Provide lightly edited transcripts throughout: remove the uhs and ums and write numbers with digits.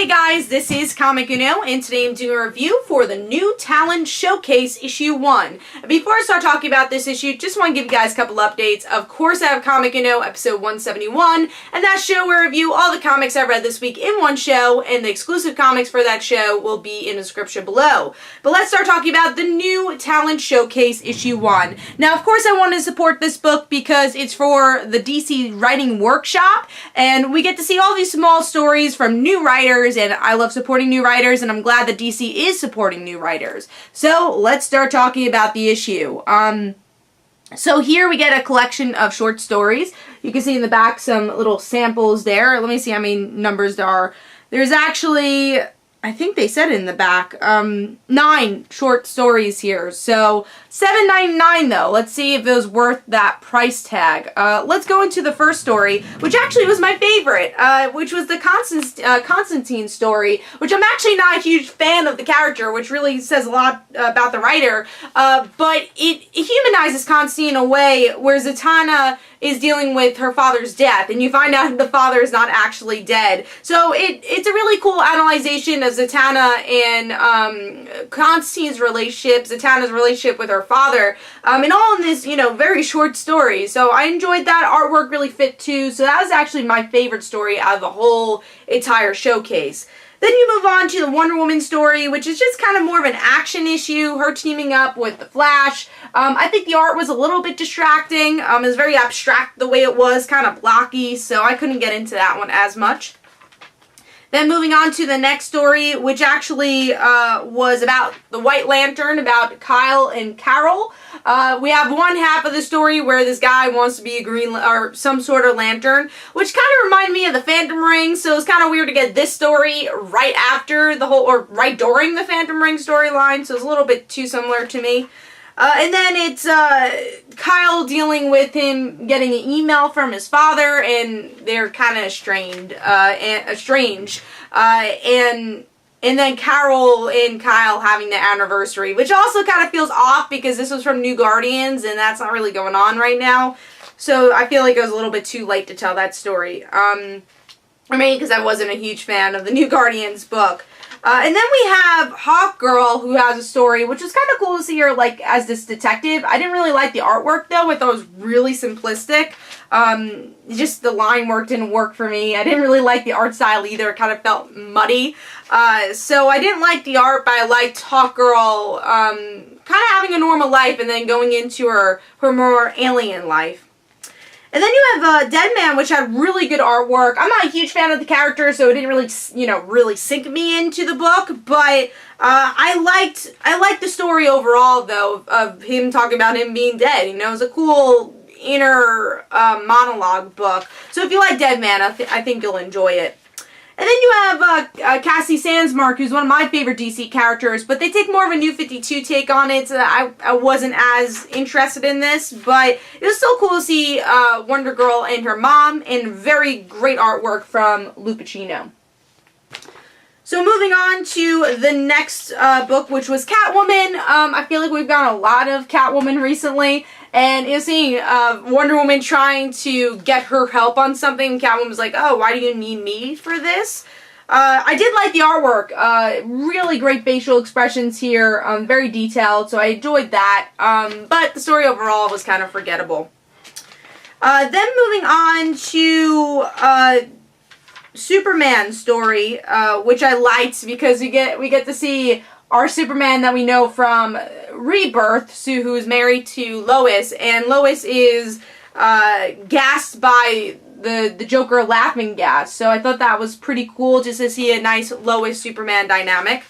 Hey guys, this is Comic Uno, and today I'm doing a review for the new Talon Showcase Issue 1. Before I start talking about this issue, just want to give you guys a couple updates. Of course, I have Comic Uno episode 171, and that show where I review all the comics I've read this week in one show, and the exclusive comics for that show will be in the description below. But let's start talking about the new Talon Showcase Issue 1. Now, of course, I wanted to support this book because it's for the DC Writing Workshop, and we get to see all these small stories from new writers, and I love supporting new writers, and I'm glad that DC is supporting new writers. So let's start talking about the issue. So here we get a collection of short stories. You can see in the back some little samples there. Let me see how many numbers there are. There's actually, I think they said it in the back, 9 short stories here. So $7.99 though. Let's see if it was worth that price tag. Let's go into the first story, which actually was my favorite, which was the Constantine story, which I'm actually not a huge fan of the character, which really says a lot about the writer, but it humanizes Constantine in a way where Zatanna is dealing with her father's death, and you find out the father is not actually dead. So it's a really cool analyzation of Zatanna and Constantine's relationship, Zatanna's relationship with her father, and all in this, very short story. So I enjoyed that. Artwork really fit too, so that was actually my favorite story out of the whole entire showcase. Then you move on to the Wonder Woman story, which is just kind of more of an action issue, her teaming up with the Flash. I think the art was a little bit distracting. It was very abstract the way it was, kind of blocky, so I couldn't get into that one as much. Then moving on to the next story, which actually was about the White Lantern, about Kyle and Carol. We have one half of the story where this guy wants to be a green, or some sort of lantern, which kind of reminded me of the Phantom Ring, so it's kind of weird to get this story right after the whole, or right during the Phantom Ring storyline, so it's a little bit too similar to me. And then it's Kyle dealing with him getting an email from his father, and they're kind of estranged. And then Carol and Kyle having the anniversary, which also kind of feels off because this was from New Guardians, and that's not really going on right now. So I feel like it was a little bit too late to tell that story. Maybe because I wasn't a huge fan of the New Guardians book. And then we have Hawkgirl, who has a story, which was kind of cool to see her, as this detective. I didn't really like the artwork, though. I thought it was really simplistic. Just the line work didn't work for me. I didn't really like the art style either. It kind of felt muddy. So I didn't like the art, but I liked Hawkgirl kind of having a normal life and then going into her more alien life. And then you have Deadman, which had really good artwork. I'm not a huge fan of the character, so it didn't really, really sink me into the book. But I liked the story overall, though, of him talking about him being dead. It was a cool inner monologue book. So if you like Deadman, I think you'll enjoy it. And then you have Cassie Sandsmark, who's one of my favorite DC characters, but they take more of a New 52 take on it, so I wasn't as interested in this, but it was still cool to see Wonder Girl and her mom, and very great artwork from Lou Pacino. So moving on to the next book, which was Catwoman. I feel like we've gotten a lot of Catwoman recently, and you're seeing Wonder Woman trying to get her help on something. Catwoman was like, oh, why do you need me for this? I did like the artwork. Really great facial expressions here. Very detailed, so I enjoyed that. But the story overall was kind of forgettable. Then moving on to Superman story, which I liked because we get to see our Superman that we know from Rebirth, who's married to Lois, and Lois is gassed by the Joker laughing gas. So I thought that was pretty cool just to see a nice Lois Superman dynamic.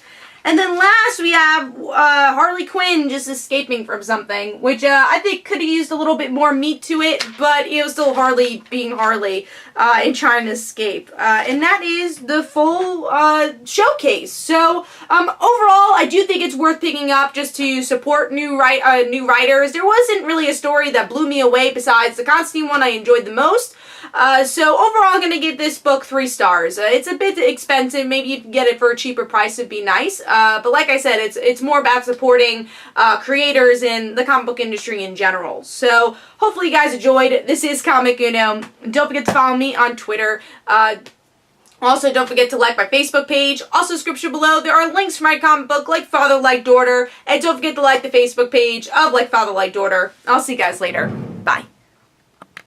And then last we have Harley Quinn just escaping from something, which I think could have used a little bit more meat to it, but it was still Harley being Harley and trying to escape. And that is the full showcase. So overall, I do think it's worth picking up just to support new writers. There wasn't really a story that blew me away besides the Constantine one I enjoyed the most. So overall, I'm going to give this book 3 stars. It's a bit expensive. Maybe you can get it for a cheaper price. It'd be nice. But like I said, it's more about supporting creators in the comic book industry in general. So hopefully you guys enjoyed. This is Comic Uno. Don't forget to follow me on Twitter. Also, don't forget to like my Facebook page. Also, description below, there are links for my comic book, Like Father, Like Daughter. And don't forget to like the Facebook page of Like Father, Like Daughter. I'll see you guys later.